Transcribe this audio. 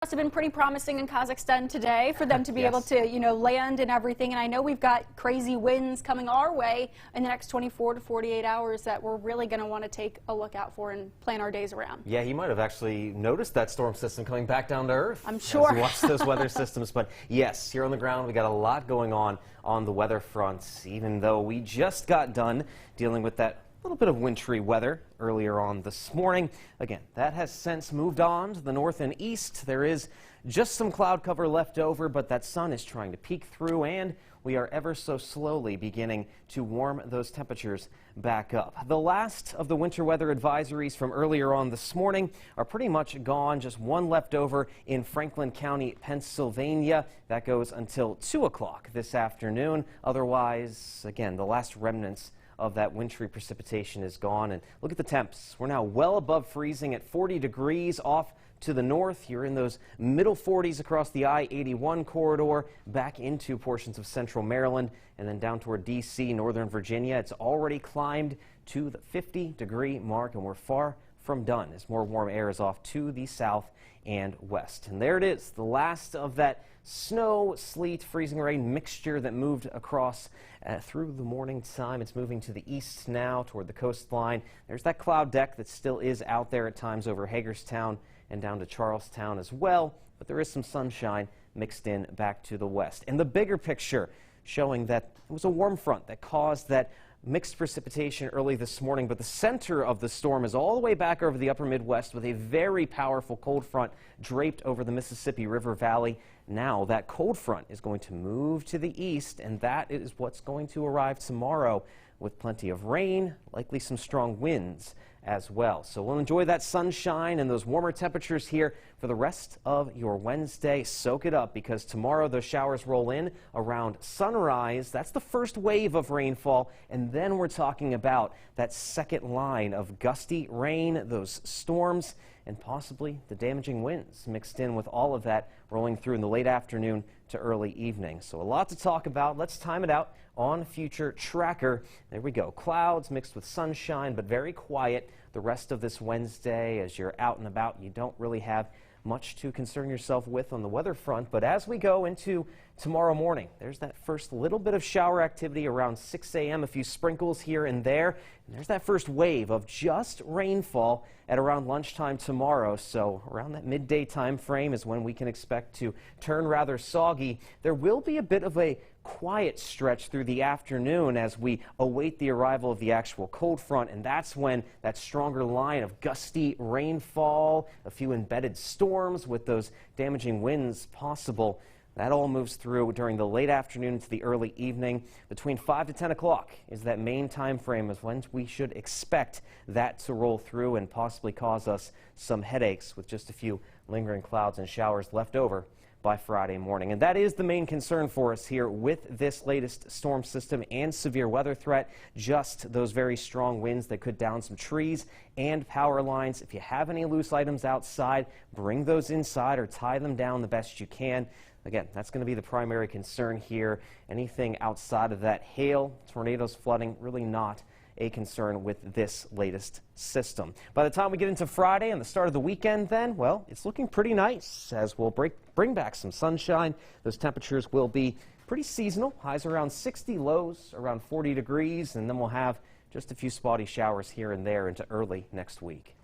Must have been pretty promising in Kazakhstan today for them to be able to, land and everything. And I know we've got crazy winds coming our way in the next 24 to 48 hours that we're really going to want to take a look out for and plan our days around. Yeah, you might have actually noticed that storm system coming back down to earth. I'm sure. As you watch those weather systems. But yes, here on the ground, we got a lot going on the weather front, even though we just got done dealing with that little bit of wintry weather earlier on this morning. Again, that has since moved on to the north and east. There is just some cloud cover left over, but that sun is trying to peek through, and we are ever so slowly beginning to warm those temperatures back up. The last of the winter weather advisories from earlier on this morning are pretty much gone. Just one left over in Franklin County, Pennsylvania. That goes until 2 o'clock this afternoon. Otherwise, again, the last remnants of that wintry precipitation is gone. And look at the temps. We're now well above freezing at 40 degrees off to the north. You're in those middle 40s across the I-81 corridor, back into portions of central Maryland, and then down toward D.C., northern Virginia. It's already climbed to the 50-degree mark, and we're far from done as more warm air is off to the south and west. And there it is, the last of that snow, sleet, freezing rain mixture that moved across through the morning time. It's moving to the east now toward the coastline. There's that cloud deck that still is out there at times over Hagerstown and down to Charlestown as well, but there is some sunshine mixed in back to the west. And the bigger picture showing that it was a warm front that caused that mixed precipitation early this morning, but the center of the storm is all the way back over the upper Midwest with a very powerful cold front draped over the Mississippi River Valley. Now that cold front is going to move to the east, and that is what's going to arrive tomorrow with plenty of rain, likely some strong winds as well. So we'll enjoy that sunshine and those warmer temperatures here for the rest of your Wednesday. Soak it up, because tomorrow those showers roll in around sunrise. That's the first wave of rainfall, and then we're talking about that second line of gusty rain, those storms, and possibly the damaging winds mixed in with all of that rolling through in the late afternoon to early evening. So a lot to talk about. Let's time it out on Future Tracker. There we go. Clouds mixed with sunshine, but very quiet the rest of this Wednesday. As you're out and about, you don't really have much to concern yourself with on the weather front. But as we go into tomorrow morning, there's that first little bit of shower activity around 6 a.m., a few sprinkles here and there. And there's that first wave of just rainfall at around lunchtime tomorrow. So around that midday time frame is when we can expect to turn rather soggy. There will be a bit of a quiet stretch through the afternoon as we await the arrival of the actual cold front, and that's when that stronger line of gusty rainfall, a few embedded storms with those damaging winds possible, that all moves through during the late afternoon to the early evening. Between 5 to 10 o'clock is that main time frame is when we should expect that to roll through and possibly cause us some headaches with just a few lingering clouds and showers left over by Friday morning. And that is the main concern for us here with this latest storm system and severe weather threat. Just those very strong winds that could down some trees and power lines. If you have any loose items outside, bring those inside or tie them down the best you can. Again, that's going to be the primary concern here. Anything outside of that, hail, tornadoes, flooding, really not a concern with this latest system. By the time we get into Friday and the start of the weekend then, well, it's looking pretty nice as we'll bring back some sunshine. Those temperatures will be pretty seasonal. Highs around 60, lows around 40 degrees, and then we'll have just a few spotty showers here and there into early next week.